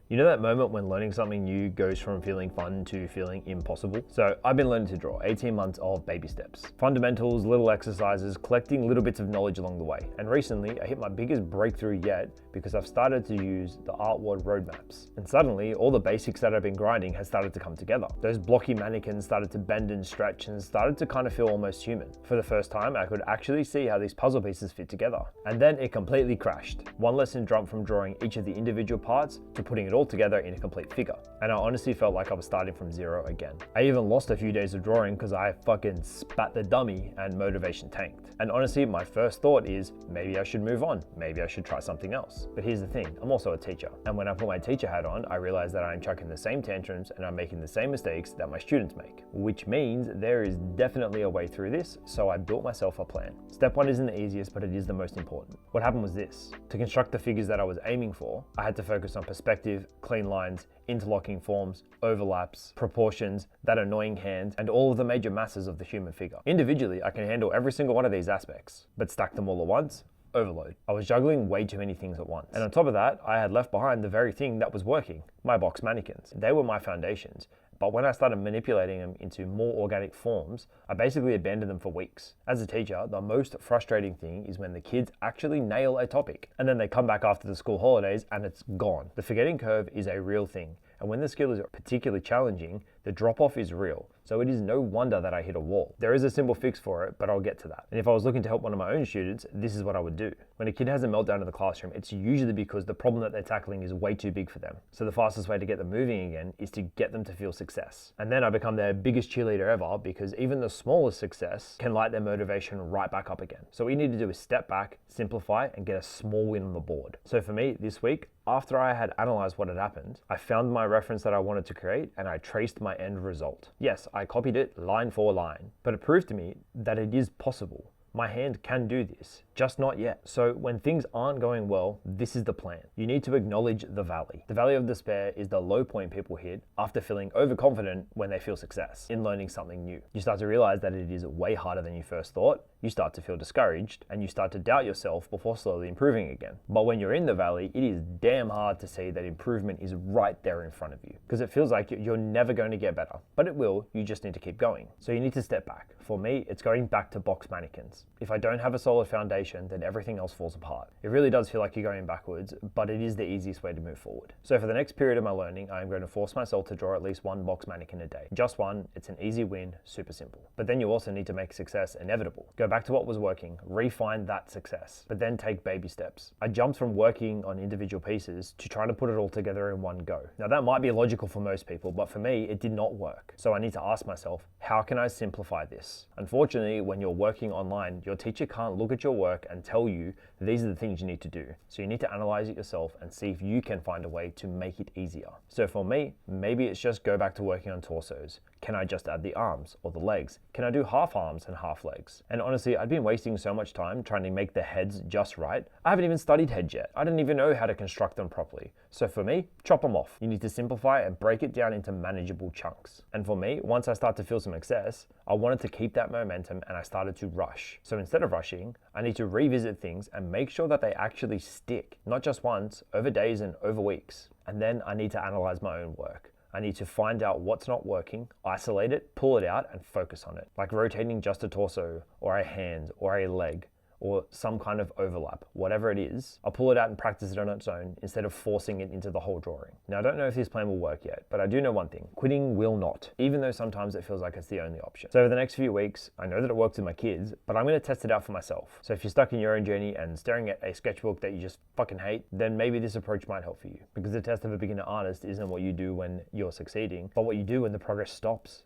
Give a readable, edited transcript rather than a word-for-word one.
You know that moment when learning something new goes from feeling fun to feeling impossible? So I've been learning to draw, 18 months of baby steps. Fundamentals, little exercises, collecting little bits of knowledge along the way. And recently I hit my biggest breakthrough yet because I've started to use the Artward roadmaps. And suddenly all the basics that I've been grinding has started to come together. Those blocky mannequins started to bend and stretch and started to kind of feel almost human. For the first time, I could actually see how these puzzle pieces fit together. And then it completely crashed. One lesson jumped from drawing each of the individual parts to putting it all together in a complete figure. And I honestly felt like I was starting from zero again. I even lost a few days of drawing because I fucking spat the dummy and motivation tanked. And honestly, my first thought is maybe I should move on. Maybe I should try something else. But here's the thing, I'm also a teacher. And when I put my teacher hat on, I realized that I'm chucking the same tantrums and I'm making the same mistakes that my students make, which means there is definitely a way through this. So I built myself a plan. Step one isn't the easiest, but it is the most important. What happened was this: to construct the figures that I was aiming for, I had to focus on perspective, clean lines, interlocking forms, overlaps, proportions, that annoying hand, and all of the major masses of the human figure. Individually, I can handle every single one of these aspects, but stack them all at once? Overload. I was juggling way too many things at once. And on top of that, I had left behind the very thing that was working, my box mannequins. They were my foundations. But when I started manipulating them into more organic forms, I basically abandoned them for weeks. As a teacher, the most frustrating thing is when the kids actually nail a topic and then they come back after the school holidays and it's gone. The forgetting curve is a real thing. And when the skill is particularly challenging, the drop-off is real. So it is no wonder that I hit a wall. There is a simple fix for it, but I'll get to that. And if I was looking to help one of my own students, this is what I would do. When a kid has a meltdown in the classroom, it's usually because the problem that they're tackling is way too big for them. So the fastest way to get them moving again is to get them to feel success. And then I become their biggest cheerleader ever because even the smallest success can light their motivation right back up again. So what you need to do is step back, simplify, and get a small win on the board. So for me, this week, after I had analyzed what had happened, I found my reference that I wanted to create and I traced my end result. Yes, I copied it line for line, but it proved to me that it is possible. My hand can do this, just not yet. So when things aren't going well, this is the plan. You need to acknowledge the valley. The valley of despair is the low point people hit after feeling overconfident when they feel success in learning something new. You start to realize that it is way harder than you first thought. You start to feel discouraged and you start to doubt yourself before slowly improving again. But when you're in the valley, it is damn hard to see that improvement is right there in front of you because it feels like you're never going to get better, but it will. You just need to keep going. So you need to step back. For me, it's going back to box mannequins. If I don't have a solid foundation, then everything else falls apart. It really does feel like you're going backwards, but it is the easiest way to move forward. So for the next period of my learning, I'm going to force myself to draw at least one box mannequin a day. Just one, it's an easy win, super simple. But then you also need to make success inevitable. Go back to what was working, refine that success, but then take baby steps. I jumped from working on individual pieces to trying to put it all together in one go. Now that might be logical for most people, but for me, it did not work. So I need to ask myself, how can I simplify this? Unfortunately, when you're working online, your teacher can't look at your work and tell you these are the things you need to do. So you need to analyze it yourself and see if you can find a way to make it easier. So for me, maybe it's just go back to working on torsos. Can I just add the arms or the legs? Can I do half arms and half legs? And honestly, I've been wasting so much time trying to make the heads just right. I haven't even studied heads yet. I didn't even know how to construct them properly. So for me, chop them off. You need to simplify and break it down into manageable chunks. And for me, once I start to feel some success, I wanted to keep that momentum and I started to rush. So instead of rushing, I need to revisit things and make sure that they actually stick, not just once, over days and over weeks. And then I need to analyze my own work. I need to find out what's not working, isolate it, pull it out, and focus on it. Like rotating just a torso, or a hand, or a leg, or some kind of overlap, whatever it is, I'll pull it out and practice it on its own instead of forcing it into the whole drawing. Now, I don't know if this plan will work yet, but I do know one thing: quitting will not, even though sometimes it feels like it's the only option. So over the next few weeks, I know that it works with my kids, but I'm gonna test it out for myself. So if you're stuck in your own journey and staring at a sketchbook that you just fucking hate, then maybe this approach might help for you. Because the test of a beginner artist isn't what you do when you're succeeding, but what you do when the progress stops.